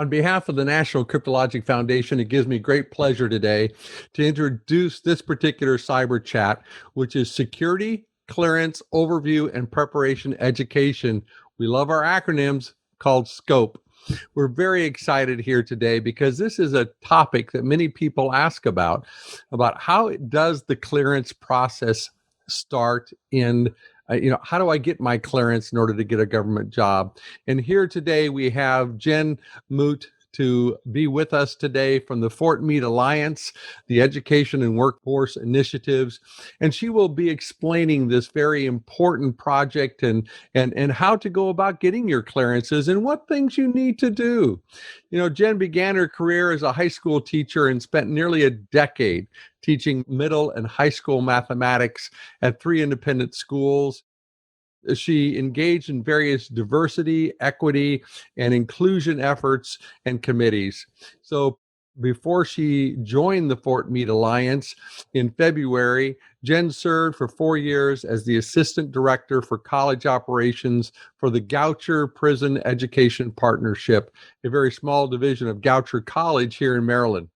On behalf of the National Cryptologic Foundation, it gives me great pleasure today to introduce this particular cyber chat, which is Security, Clearance, Overview, and Preparation Education. We love our acronyms called SCOPE. We're very excited here today because this is a topic that many people ask about how does the clearance process start in how do I get my clearance in order to get a government job? And here today we have Jen Munt to be with us today from the Meade Alliance, the Education and Workforce Initiatives, and she will be explaining this very important project and how to go about getting your clearances and what things you need to do. Jen began her career as a high school teacher and spent nearly a decade teaching middle and high school mathematics at 3 independent schools. She engaged in various diversity, equity, and inclusion efforts and committees. So before she joined the Meade Alliance in February, Jen served for 4 years as the Assistant Director for College Operations for the Goucher Prison Education Partnership, a very small division of Goucher College here in Maryland.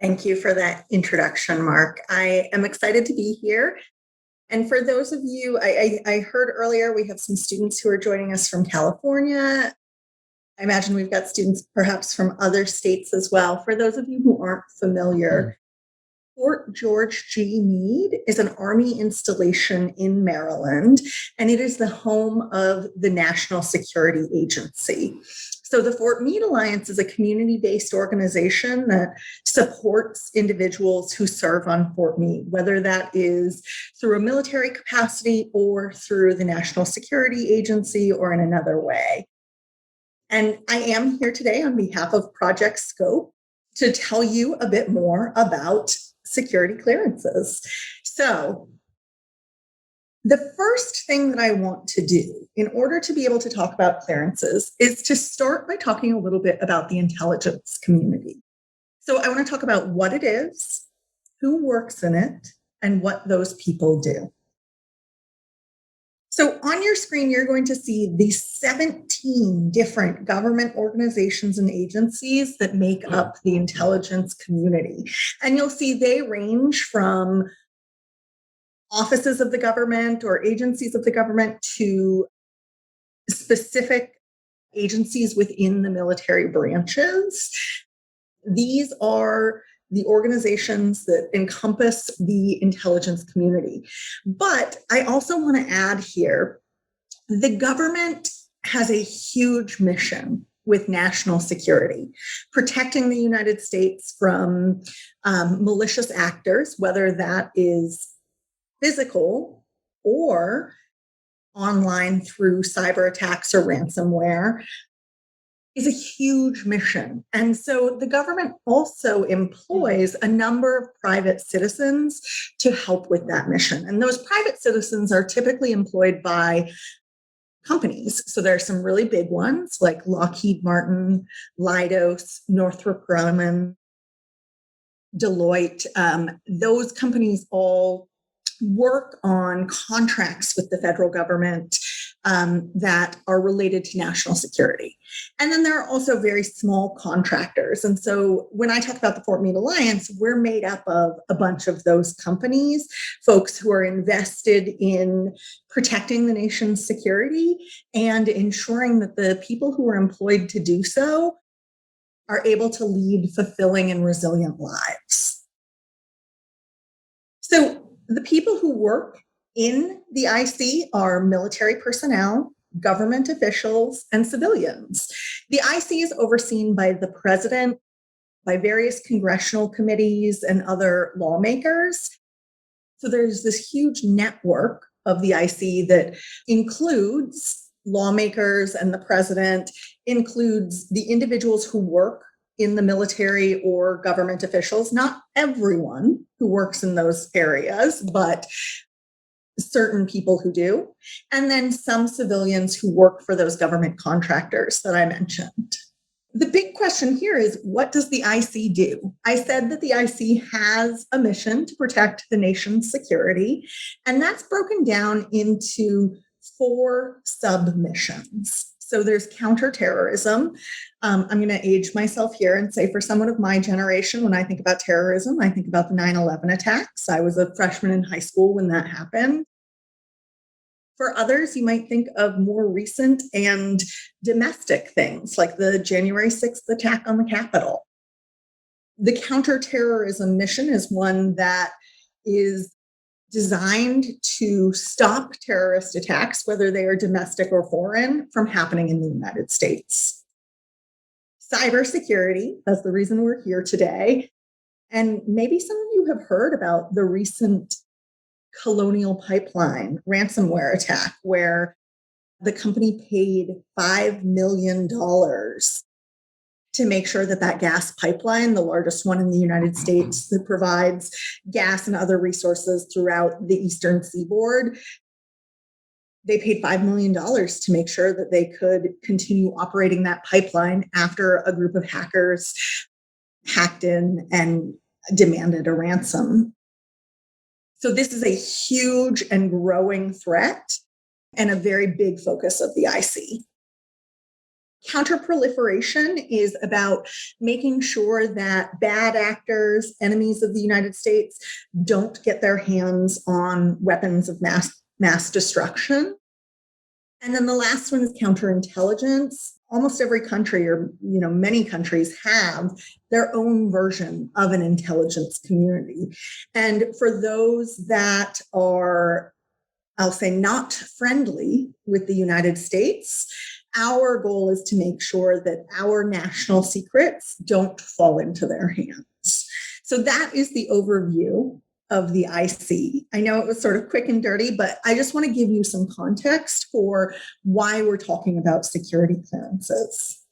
Thank you for that introduction, Mark. I am excited to be here. And for those of you, I heard earlier we have some students who are joining us from California. I imagine we've got students perhaps from other states as well. For those of you who aren't familiar, Fort George G. Meade is an Army installation in Maryland, and it is the home of the National Security Agency. So the Meade Alliance is a community-based organization that supports individuals who serve on Fort Meade, whether that is through a military capacity or through the National Security Agency or in another way. And I am here today on behalf of Project Scope to tell you a bit more about security clearances. So the first thing that I want to do in order to be able to talk about clearances is to start by talking a little bit about the intelligence community. So I want to talk about what it is, who works in it, and what those people do. So on your screen, you're going to see the 17 different government organizations and agencies that make up the intelligence community. And you'll see they range from offices of the government or agencies of the government to specific agencies within the military branches. These are the organizations that encompass the intelligence community. But I also want to add here, the government has a huge mission with national security, protecting the United States from malicious actors, whether that is physical or online through cyber attacks or ransomware, is a huge mission. And so the government also employs a number of private citizens to help with that mission. And those private citizens are typically employed by companies. So there are some really big ones like Lockheed Martin, Leidos, Northrop Grumman, Deloitte. Those companies all work on contracts with the federal government that are related to national security. And then there are also very small contractors. And so when I talk about the Meade Alliance, we're made up of a bunch of those companies, folks who are invested in protecting the nation's security and ensuring that the people who are employed to do so are able to lead fulfilling and resilient lives. So the people who work in the IC are military personnel, government officials, and civilians. The IC is overseen by the president, by various congressional committees, and other lawmakers. So there's this huge network of the IC that includes lawmakers and the president, includes the individuals who work in the military or government officials, not everyone who works in those areas, but certain people who do, and then some civilians who work for those government contractors that I mentioned. The big question here is, what does the IC do? I said that the IC has a mission to protect the nation's security, and that's broken down into 4 submissions. So there's counterterrorism. I'm going to age myself here and say for someone of my generation, when I think about terrorism, I think about the 9/11 attacks. I was a freshman in high school when that happened. For others, you might think of more recent and domestic things like the January 6th attack on the Capitol. The counterterrorism mission is one that is designed to stop terrorist attacks, whether they are domestic or foreign, from happening in the United States. Cybersecurity, that's the reason we're here today. And maybe some of you have heard about the recent Colonial Pipeline ransomware attack, where the company paid $5 million to make sure that that gas pipeline, the largest one in the United States that provides gas and other resources throughout the eastern seaboard, they paid $5 million to make sure that they could continue operating that pipeline after a group of hackers hacked in and demanded a ransom. So this is a huge and growing threat and a very big focus of the IC. Counterproliferation is about making sure that bad actors, enemies of the United States, don't get their hands on weapons of mass destruction. And then the last one is counterintelligence. Almost every country, or many countries, have their own version of an intelligence community. And for those that are, I'll say, not friendly with the United States, our goal is to make sure that our national secrets don't fall into their hands. So that is the overview of the IC. I know it was sort of quick and dirty, but I just want to give you some context for why we're talking about security clearances.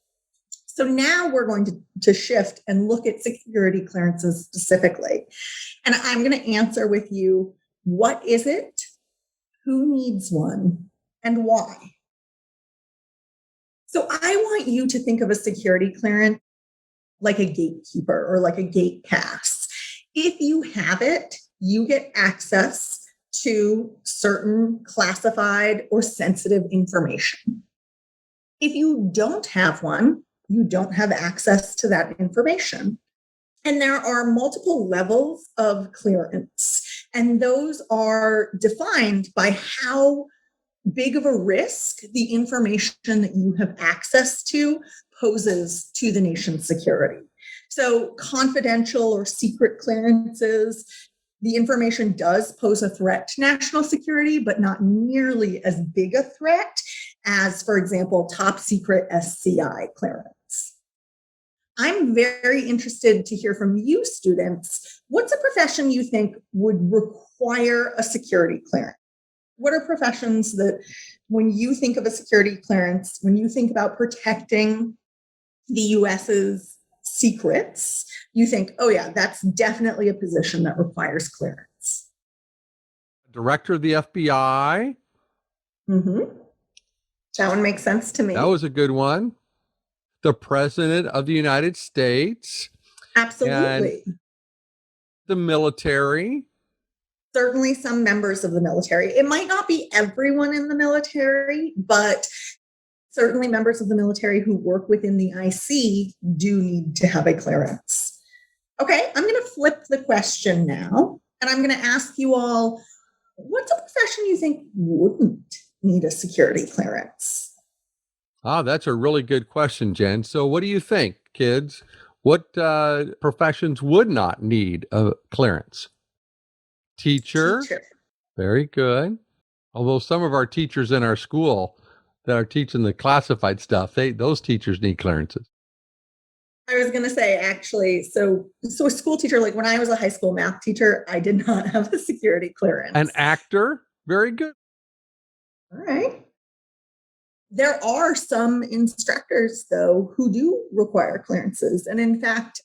So now we're going to shift and look at security clearances specifically. And I'm going to answer with you, what is it? Who needs one? And why? So I want you to think of a security clearance like a gatekeeper or like a gate pass. If you have it, you get access to certain classified or sensitive information. If you don't have one, you don't have access to that information. And there are multiple levels of clearance, and those are defined by how big of a risk the information that you have access to poses to the nation's security. So confidential or secret clearances, the information does pose a threat to national security, but not nearly as big a threat as, for example, top secret SCI clearance. I'm very interested to hear from you, students. What's a profession you think would require a security clearance? What are professions that, when you think of a security clearance, when you think about protecting the US's secrets, you think, oh yeah, that's definitely a position that requires clearance? Director of the FBI. Mm-hmm. That one makes sense to me. That was a good one. The President of the United States. Absolutely. And the military. Certainly some members of the military. It might not be everyone in the military, but certainly members of the military who work within the IC do need to have a clearance. Okay, I'm going to flip the question now, and I'm going to ask you all, what's a profession you think wouldn't need a security clearance? That's a really good question, Jen. So what do you think, kids? What professions would not need a clearance? Teacher. Very good. Although some of our teachers in our school that are teaching the classified stuff, those teachers need clearances. I was going to say, actually, so a school teacher, like when I was a high school math teacher, I did not have a security clearance. An actor. Very good. All right. There are some instructors, though, who do require clearances. And in fact,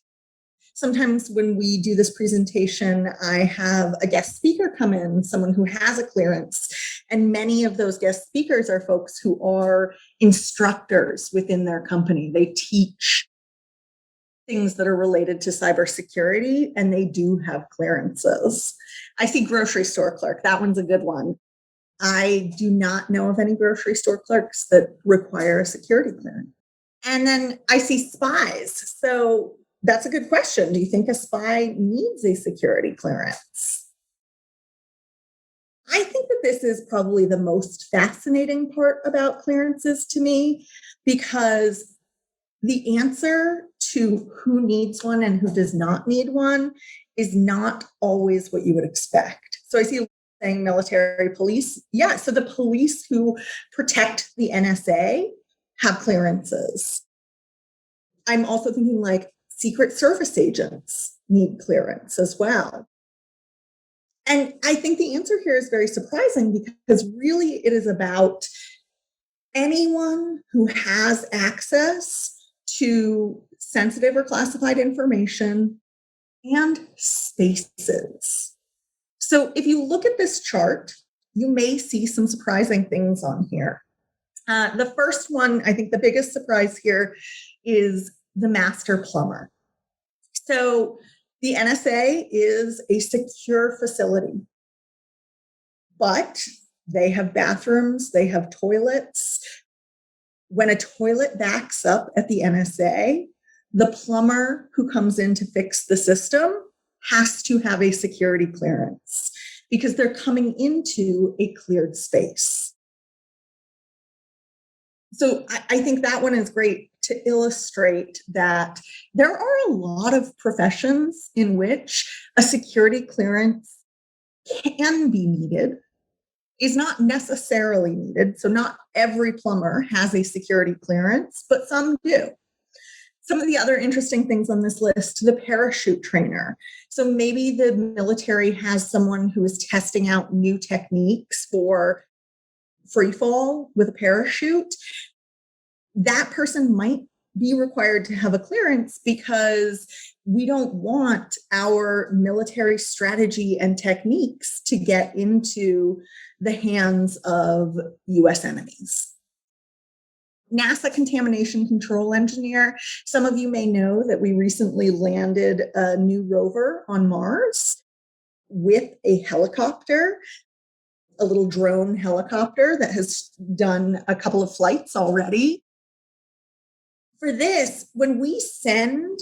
sometimes when we do this presentation, I have a guest speaker come in, someone who has a clearance. And many of those guest speakers are folks who are instructors within their company. They teach things that are related to cybersecurity, and they do have clearances. I see grocery store clerk. That one's a good one. I do not know of any grocery store clerks that require a security clearance. And then I see spies. So that's a good question. Do you think a spy needs a security clearance? I think that this is probably the most fascinating part about clearances to me, because the answer to who needs one and who does not need one is not always what you would expect. So I see saying military police. Yeah, so the police who protect the NSA have clearances. I'm also thinking like Secret Service agents need clearance as well. And I think the answer here is very surprising, because really it is about anyone who has access to sensitive or classified information and spaces. So if you look at this chart, you may see some surprising things on here. The first one, I think the biggest surprise here, is the master plumber. So the NSA is a secure facility, but they have bathrooms, they have toilets. When a toilet backs up at the NSA, the plumber who comes in to fix the system has to have a security clearance, because they're coming into a cleared space. So I think that one is great to illustrate that there are a lot of professions in which a security clearance can be needed, is not necessarily needed. So not every plumber has a security clearance, but some do. Some of the other interesting things on this list, the parachute trainer. So maybe the military has someone who is testing out new techniques for free fall with a parachute. That person might be required to have a clearance, because we don't want our military strategy and techniques to get into the hands of US enemies. NASA contamination control engineer. Some of you may know that we recently landed a new rover on Mars with a helicopter, a little drone helicopter that has done a couple of flights already. For this, when we send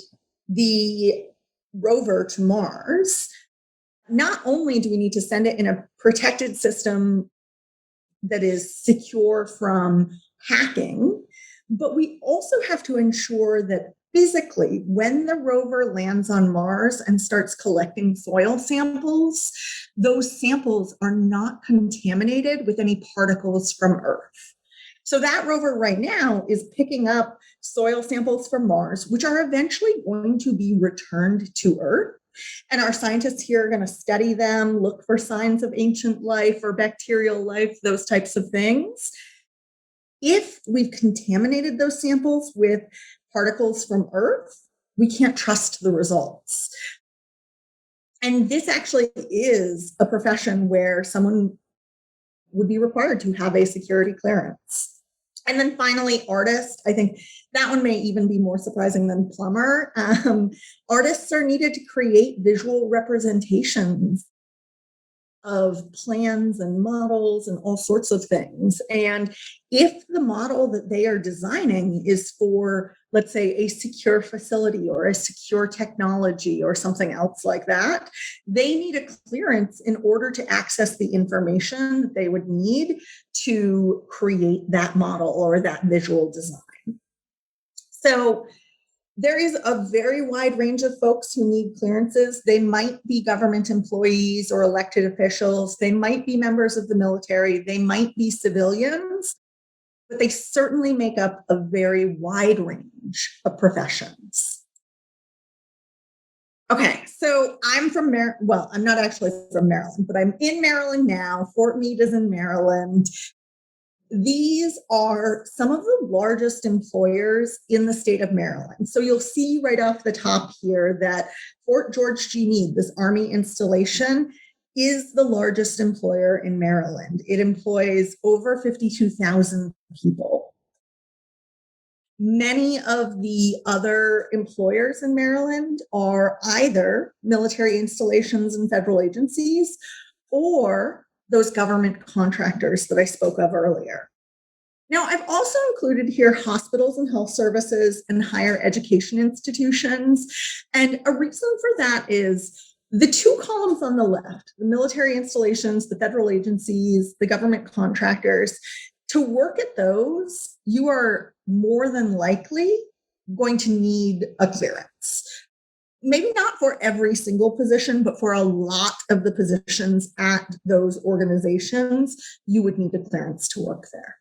the rover to Mars, not only do we need to send it in a protected system that is secure from hacking, but we also have to ensure that physically, when the rover lands on Mars and starts collecting soil samples, those samples are not contaminated with any particles from Earth. So that rover right now is picking up soil samples from Mars, which are eventually going to be returned to Earth. And our scientists here are going to study them, look for signs of ancient life or bacterial life, those types of things. If we've contaminated those samples with particles from Earth, we can't trust the results. And this actually is a profession where someone would be required to have a security clearance. And then finally, artist. I think that one may even be more surprising than plumber. Artists are needed to create visual representations of plans and models and all sorts of things. And if the model that they are designing is for, let's say, a secure facility or a secure technology or something else like that, they need a clearance in order to access the information that they would need to create that model or that visual design. So there is a very wide range of folks who need clearances. They might be government employees or elected officials. They might be members of the military. They might be civilians, but they certainly make up a very wide range of professions. Okay, so I'm from Maryland. Well, I'm not actually from Maryland, but I'm in Maryland now. Fort Meade is in Maryland. These are some of the largest employers in the state of Maryland. So you'll see right off the top here that Fort George G. Meade, this Army installation, is the largest employer in Maryland. It employs over 52,000 people. Many of the other employers in Maryland are either military installations and federal agencies or those government contractors that I spoke of earlier. Now, I've also included here hospitals and health services and higher education institutions. And a reason for that is the two columns on the left, the military installations, the federal agencies, the government contractors. To work at those, you are more than likely going to need a clearance. Maybe not for every single position, but for a lot of the positions at those organizations, you would need a clearance to work there.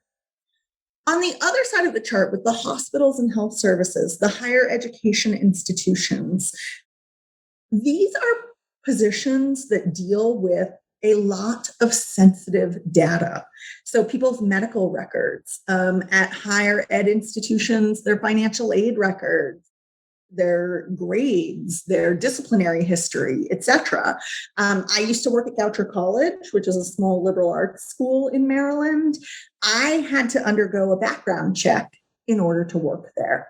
On the other side of the chart, with the hospitals and health services, the higher education institutions, these are positions that deal with a lot of sensitive data. So people's medical records, at higher ed institutions, their financial aid records, their grades, their disciplinary history, etc. I used to work at Goucher College, which is a small liberal arts school in Maryland. I had to undergo a background check in order to work there.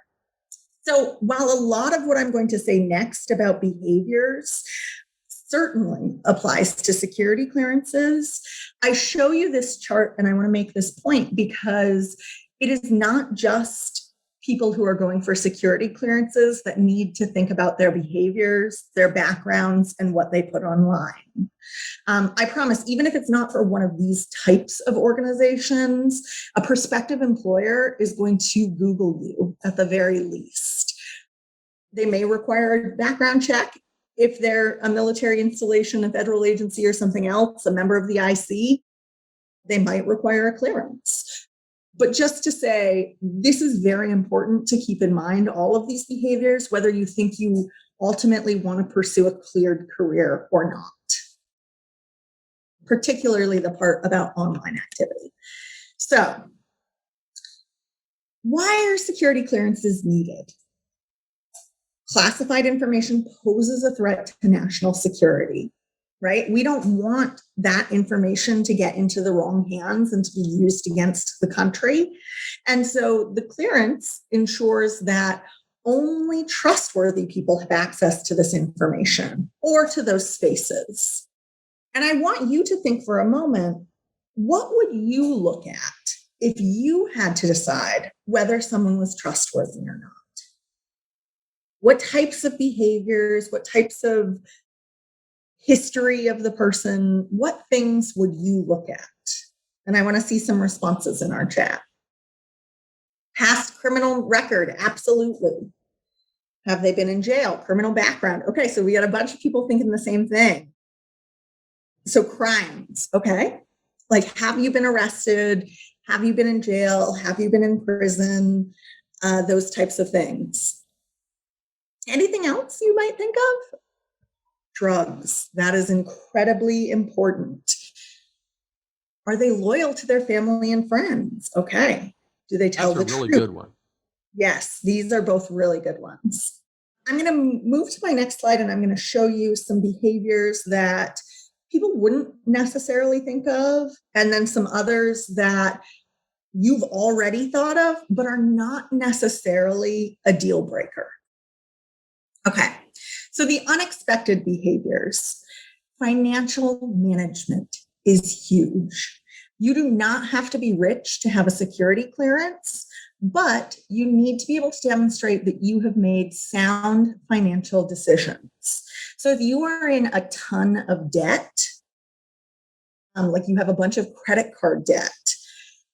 So while a lot of what I'm going to say next about behaviors certainly applies to security clearances, I show you this chart and I want to make this point because it is not just people who are going for security clearances that need to think about their behaviors, their backgrounds, and what they put online. I promise, even if it's not for one of these types of organizations, a prospective employer is going to Google you at the very least. They may require a background check if they're a military installation, a federal agency, or something else, a member of the IC. They might require a clearance. But just to say, this is very important to keep in mind, all of these behaviors, whether you think you ultimately want to pursue a cleared career or not, particularly the part about online activity. So, why are security clearances needed? Classified information poses a threat to national security. Right? We don't want that information to get into the wrong hands and to be used against the country. And so the clearance ensures that only trustworthy people have access to this information or to those spaces. And I want you to think for a moment, what would you look at if you had to decide whether someone was trustworthy or not? What types of behaviors, what types of history of the person, what things would you look at? And I want to see some responses in our chat. Past criminal record, absolutely. Have they been in jail? Criminal background. Okay, so we got a bunch of people thinking the same thing. So crimes, okay? Like, have you been arrested? Have you been in jail? Have you been in prison? Those types of things. Anything else you might think of? Drugs. That is incredibly important. Are they loyal to their family and friends? Okay. Do they tell the truth? That's a really good one. Yes, these are both really good ones. I'm going to move to my next slide and I'm going to show you some behaviors that people wouldn't necessarily think of, and then some others that you've already thought of, but are not necessarily a deal breaker. Okay. So the unexpected behaviors, financial management is huge. You do not have to be rich to have a security clearance, but you need to be able to demonstrate that you have made sound financial decisions. So if you are in a ton of debt, like you have a bunch of credit card debt,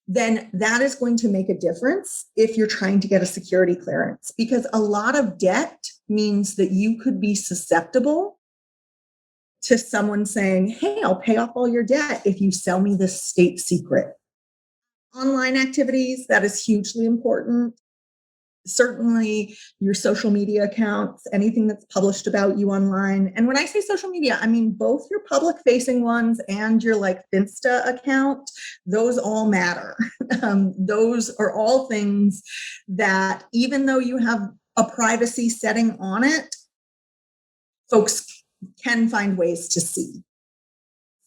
then that is going to make a difference if you're trying to get a security clearance, because a lot of debt means that you could be susceptible to someone saying, hey, I'll pay off all your debt if you sell me this state secret. Online activities, that is hugely important. Certainly your social media accounts, anything that's published about you online. And when I say social media, I mean both your public facing ones and your like Finsta account. Those all matter. Those are all things that even though you have a privacy setting on it, folks can find ways to see.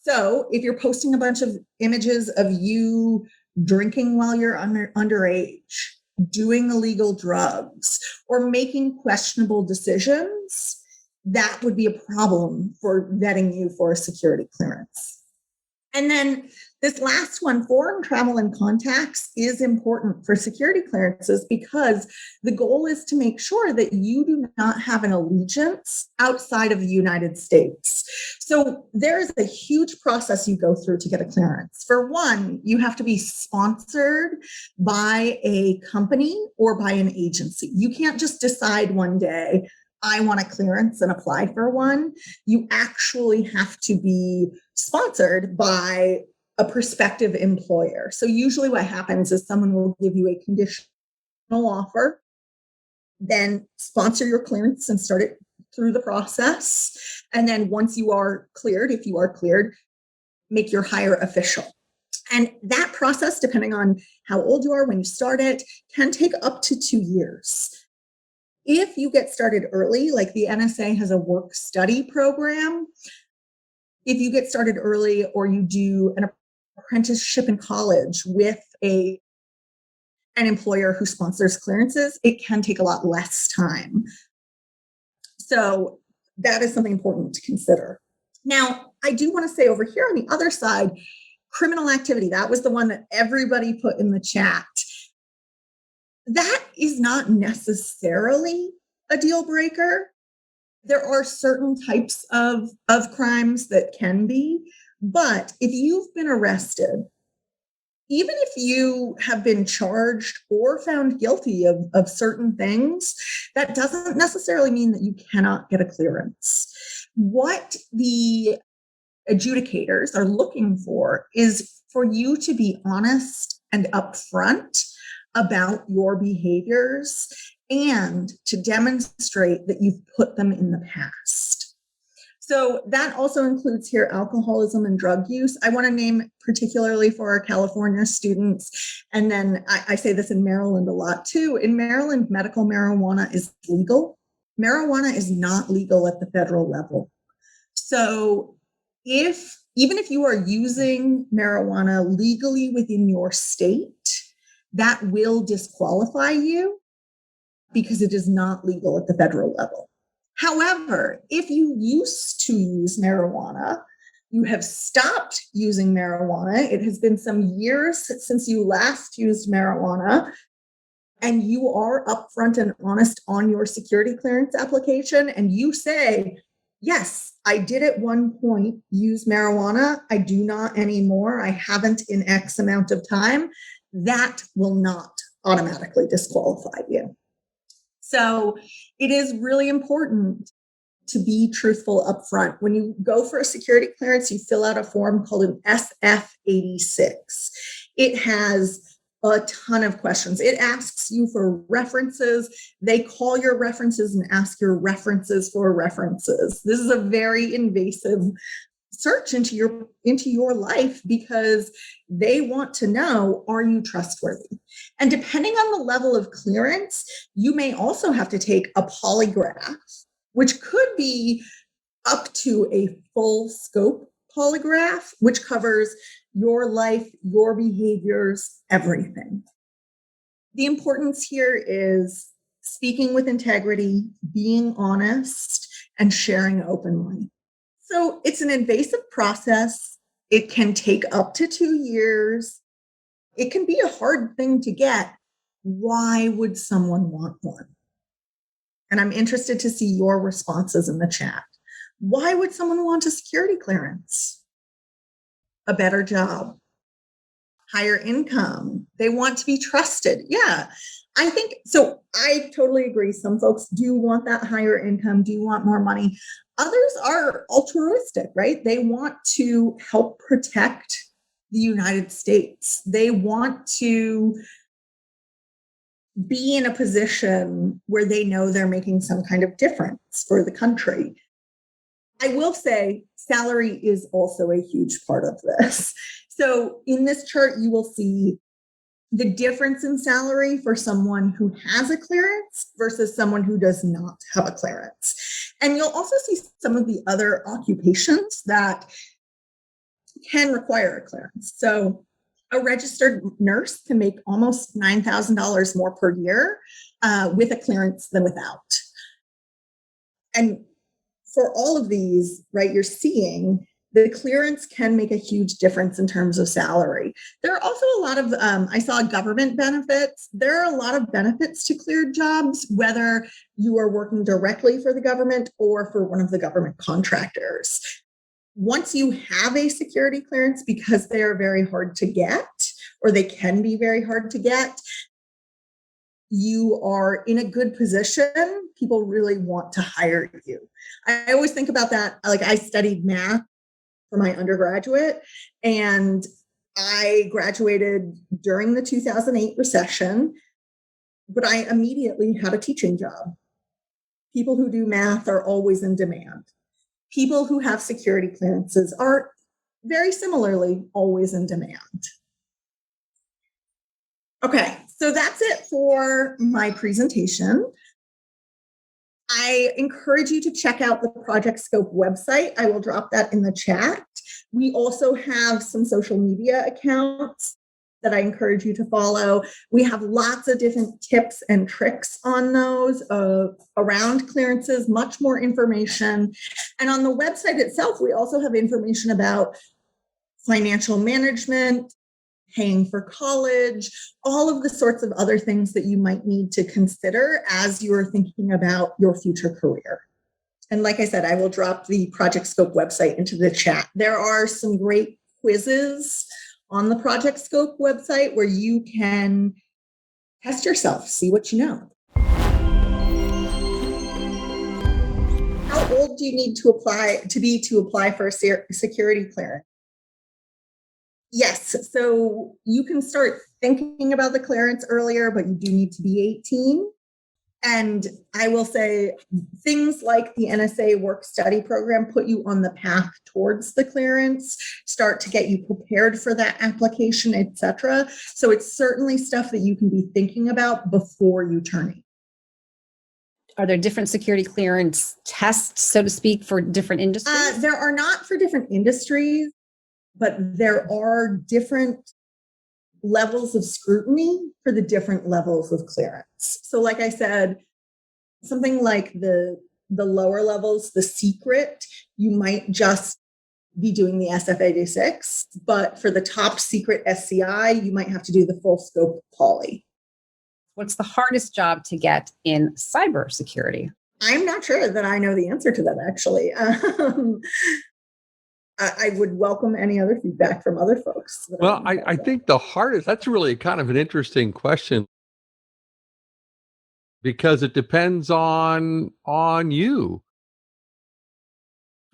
So if you're posting a bunch of images of you drinking while you're underage, doing illegal drugs, or making questionable decisions, that would be a problem for vetting you for a security clearance. And then this last one, foreign travel and contacts, is important for security clearances because the goal is to make sure that you do not have an allegiance outside of the United States. So there's a huge process you go through to get a clearance. For one, you have to be sponsored by a company or by an agency. You can't just decide one day, I want a clearance and apply for one. You actually have to be sponsored by a prospective employer. So usually what happens is someone will give you a conditional offer, then sponsor your clearance and start it through the process. And then once you are cleared, if you are cleared, make your hire official. And that process, depending on how old you are when you start it, can take up to 2 years. If you get started early, like the NSA has a work study program, if you get started early or you do an apprenticeship in college with an employer who sponsors clearances, it can take a lot less time. So that is something important to consider. Now, I do want to say over here on the other side, criminal activity, that was the one that everybody put in the chat. That is not necessarily a deal breaker. There are certain types of crimes that can be, but if you've been arrested, even if you have been charged or found guilty of certain things, that doesn't necessarily mean that you cannot get a clearance. What the adjudicators are looking for is for you to be honest and upfront about your behaviors and to demonstrate that you've put them in the past. So that also includes here alcoholism and drug use. I want to name particularly for our California students, and then I say this in Maryland a lot too. In Maryland, medical marijuana is legal. Marijuana is not legal at the federal level. So even if you are using marijuana legally within your state, that will disqualify you because it is not legal at the federal level. However, if you used to use marijuana, you have stopped using marijuana, it has been some years since you last used marijuana, and you are upfront and honest on your security clearance application, and you say, yes, I did at one point use marijuana, I do not anymore, I haven't in X amount of time, that will not automatically disqualify you. So it is really important to be truthful upfront. When you go for a security clearance, you fill out a form called an SF-86. It has a ton of questions. It asks you for references. They call your references and ask your references for references. This is a very invasive search into your life because they want to know, are you trustworthy? And depending on the level of clearance, you may also have to take a polygraph, which could be up to a full scope polygraph, which covers your life, your behaviors, everything. The importance here is speaking with integrity, being honest, and sharing openly. So it's an invasive process. It can take up to 2 years. It can be a hard thing to get. Why would someone want one? And I'm interested to see your responses in the chat. Why would someone want a security clearance? A better job, higher income. They want to be trusted. Yeah, I think so. I totally agree. Some folks do want that higher income, do want more money. Others are altruistic, right? They want to help protect the United States. They want to be in a position where they know they're making some kind of difference for the country. I will say salary is also a huge part of this. So in this chart, you will see the difference in salary for someone who has a clearance versus someone who does not have a clearance. And you'll also see some of the other occupations that can require a clearance. So a registered nurse can make almost $9,000 more per year with a clearance than without. And for all of these, right, you're seeing the clearance can make a huge difference in terms of salary. There are also a lot of, I saw government benefits. There are a lot of benefits to cleared jobs, whether you are working directly for the government or for one of the government contractors. Once you have a security clearance, because they are very hard to get, or they can be very hard to get, you are in a good position. People really want to hire you. I always think about that. Like, I studied math for my undergraduate, and I graduated during the 2008 recession, but I immediately had a teaching job. People who do math are always in demand. People who have security clearances are very similarly always in demand. Okay, so that's it for my presentation. I encourage you to check out the Project Scope website. I will drop that in the chat. We also have some social media accounts that I encourage you to follow. We have lots of different tips and tricks on those around clearances, much more information. And on the website itself, we also have information about financial management, paying for college, all of the sorts of other things that you might need to consider as you are thinking about your future career. And like I said, I will drop the Project Scope website into the chat. There are some great quizzes on the Project Scope website where you can test yourself, see what you know. How old do you need to apply for a security clearance? Yes, so you can start thinking about the clearance earlier, but you do need to be 18. And I will say things like the NSA work study program put you on the path towards the clearance, start to get you prepared for that application, etc. So it's certainly stuff that you can be thinking about before you turn 18. Are there different security clearance tests, so to speak, for different industries? There are not for different industries, but there are different levels of scrutiny for the different levels of clearance. So like I said, something like the lower levels, the secret, you might just be doing the SF-86, but for the top secret SCI, you might have to do the full scope poly. What's the hardest job to get in cybersecurity? I'm not sure that I know the answer to that, actually. I would welcome any other feedback from other folks. Well, I think the hardest, that's really kind of an interesting question, because it depends on you.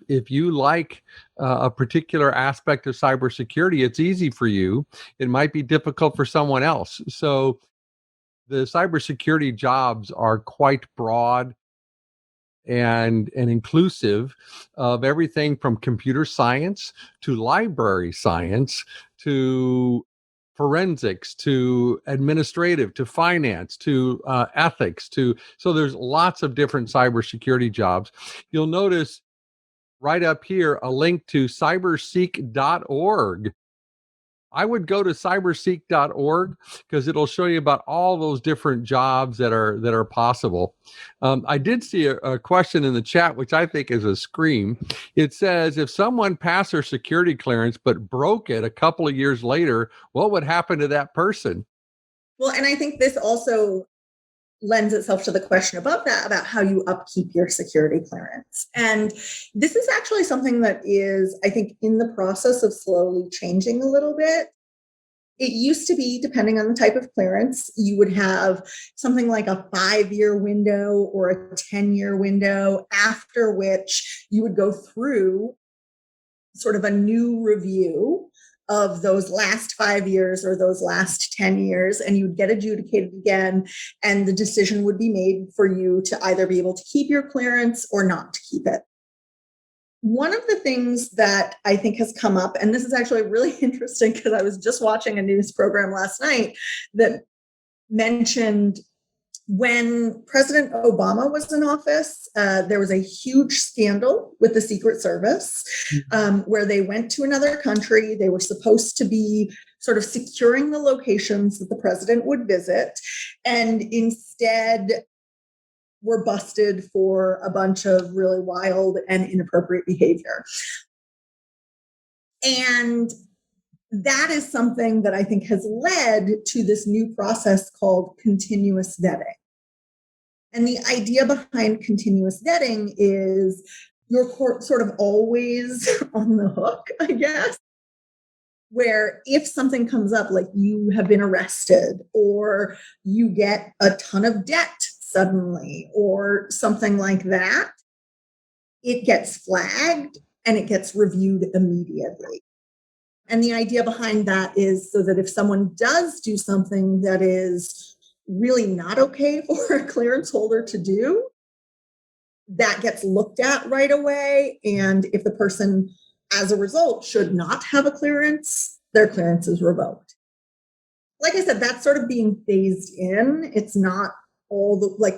If you like a particular aspect of cybersecurity, it's easy for you. It might be difficult for someone else. So the cybersecurity jobs are quite broad and inclusive of everything from computer science to library science to forensics to administrative to finance to ethics so there's lots of different cybersecurity jobs. You'll notice right up here a link to cyberseek.org. I would go to cyberseek.org because it'll show you about all those different jobs that are possible. I did see a question in the chat, which I think is a scream. It says, if someone passed their security clearance but broke it a couple of years later, what would happen to that person? Well, and I think this also lends itself to the question above that about how you upkeep your security clearance. And this is actually something that is, I think, in the process of slowly changing a little bit. It used to be, depending on the type of clearance, you would have something like a 5-year window or a 10-year window, after which you would go through sort of a new review of those last 5 years or those last 10 years, and you'd get adjudicated again, and the decision would be made for you to either be able to keep your clearance or not to keep it. One of the things that I think has come up, and this is actually really interesting because I was just watching a news program last night that mentioned when President Obama was in office, there was a huge scandal with the Secret Service where they went to another country. They were supposed to be sort of securing the locations that the president would visit, and instead were busted for a bunch of really wild and inappropriate behavior. And that is something that I think has led to this new process called continuous vetting. And the idea behind continuous vetting is you're sort of always on the hook, I guess, where if something comes up, like you have been arrested or you get a ton of debt suddenly or something like that, it gets flagged and it gets reviewed immediately. And the idea behind that is so that if someone does do something that is really not okay for a clearance holder to do, that gets looked at right away. And if the person, as a result, should not have a clearance, their clearance is revoked. Like I said, that's sort of being phased in. It's not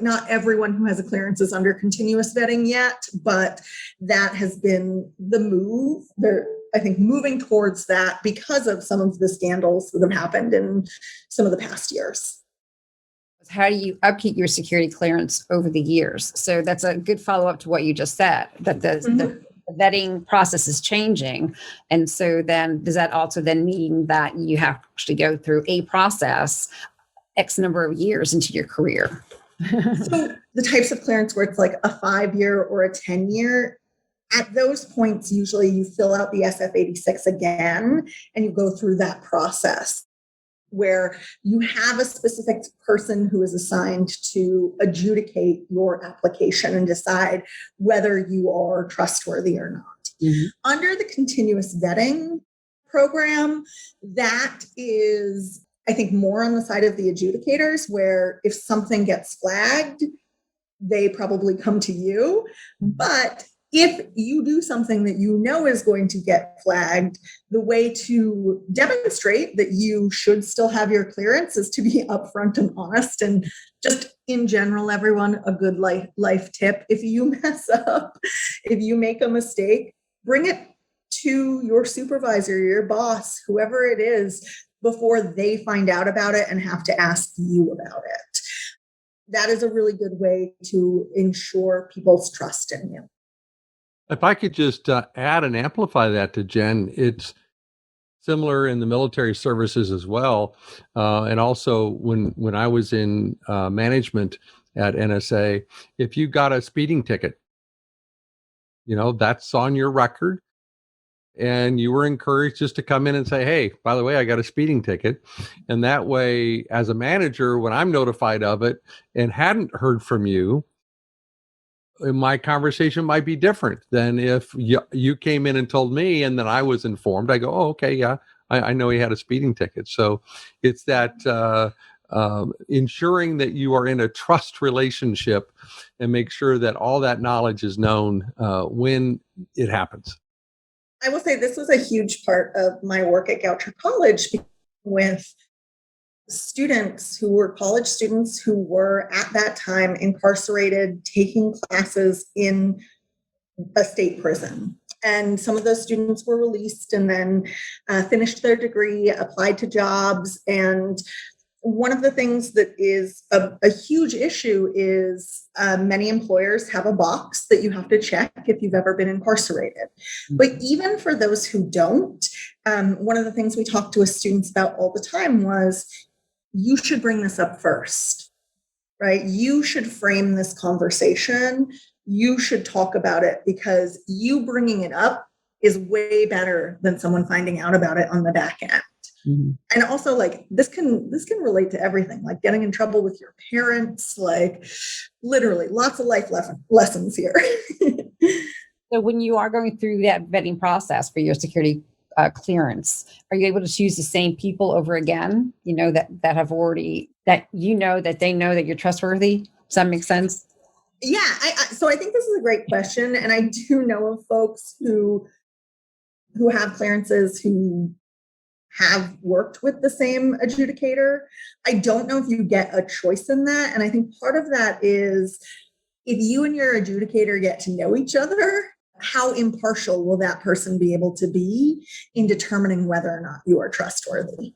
not everyone who has a clearance is under continuous vetting yet, but that has been the move. They're, I think, moving towards that because of some of the scandals that have happened in some of the past years. How do you upkeep your security clearance over the years? So that's a good follow-up to what you just said, that the vetting process is changing. And so then does that also then mean that you have to actually go through a process X number of years into your career? So the types of clearance where it's like a 5-year or a 10-year, at those points, usually you fill out the SF-86 again and you go through that process where you have a specific person who is assigned to adjudicate your application and decide whether you are trustworthy or not. Mm-hmm. Under the continuous vetting program, that is, I think, more on the side of the adjudicators, where if something gets flagged, they probably come to you. But if you do something that you know is going to get flagged, the way to demonstrate that you should still have your clearance is to be upfront and honest. And just in general, everyone, a good life tip: if you mess up, if you make a mistake, bring it to your supervisor, your boss, whoever it is, before they find out about it and have to ask you about it. That is a really good way to ensure people's trust in you. If I could just add and amplify that to Jen, it's similar in the military services as well. And also when I was in management at NSA, if you got a speeding ticket, that's on your record. And you were encouraged just to come in and say, hey, by the way, I got a speeding ticket. And that way, as a manager, when I'm notified of it and hadn't heard from you, my conversation might be different than if you came in and told me and then I was informed. I go, oh, okay, yeah, I know he had a speeding ticket. So it's that ensuring that you are in a trust relationship and make sure that all that knowledge is known when it happens. I will say this was a huge part of my work at Goucher College with students who were college students who were at that time incarcerated, taking classes in a state prison. And some of those students were released and then finished their degree, applied to jobs. And one of the things that is a huge issue is many employers have a box that you have to check if you've ever been incarcerated. But even for those who don't, one of the things we talked to students about all the time was, you should bring this up first, right? You should frame this conversation. You should talk about it, because you bringing it up is way better than someone finding out about it on the back end. Mm-hmm. And also, like, this can relate to everything, like getting in trouble with your parents, like literally lots of life lessons here. So when you are going through that vetting process for your security clearance, are you able to choose the same people over again, that have already, that that they know that you're trustworthy? Does that make sense? Yeah. So I think this is a great question. And I do know of folks who have clearances who have worked with the same adjudicator. I don't know if you get a choice in that. And I think part of that is, if you and your adjudicator get to know each other, how impartial will that person be able to be in determining whether or not you are trustworthy?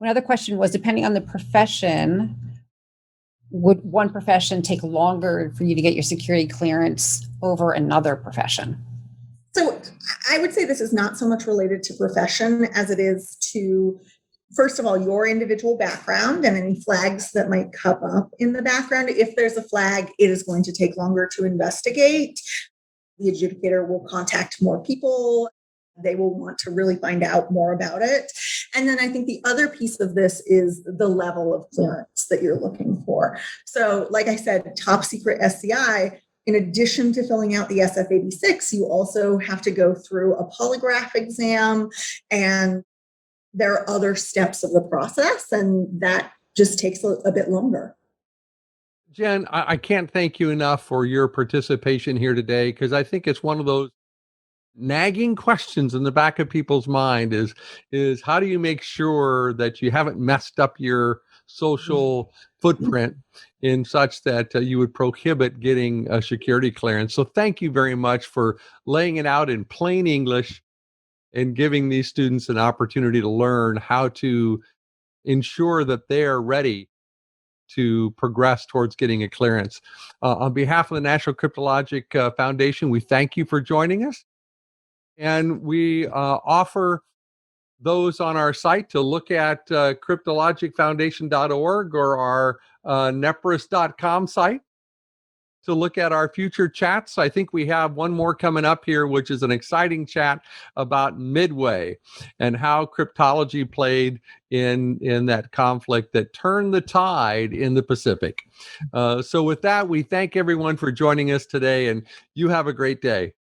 Another question was, depending on the profession, would one profession take longer for you to get your security clearance over another profession? So I would say this is not so much related to profession as it is to, first of all, your individual background and any flags that might come up in the background. If there's a flag, it is going to take longer to investigate. The adjudicator will contact more people. They will want to really find out more about it. And then I think the other piece of this is the level of clearance that you're looking for. So, like I said, top secret SCI, in addition to filling out the SF-86, you also have to go through a polygraph exam, and there are other steps of the process, and that just takes a bit longer. Jen, I can't thank you enough for your participation here today, because I think it's one of those nagging questions in the back of people's mind is how do you make sure that you haven't messed up your social footprint in such that you would prohibit getting a security clearance. So thank you very much for laying it out in plain English and giving these students an opportunity to learn how to ensure that they are ready to progress towards getting a clearance. On behalf of the National Cryptologic Foundation, we thank you for joining us. And we offer those on our site to look at cryptologicfoundation.org or our nepris.com site to look at our future chats. I think we have one more coming up here, which is an exciting chat about Midway and how cryptology played in that conflict that turned the tide in the Pacific. So with that, we thank everyone for joining us today, and you have a great day.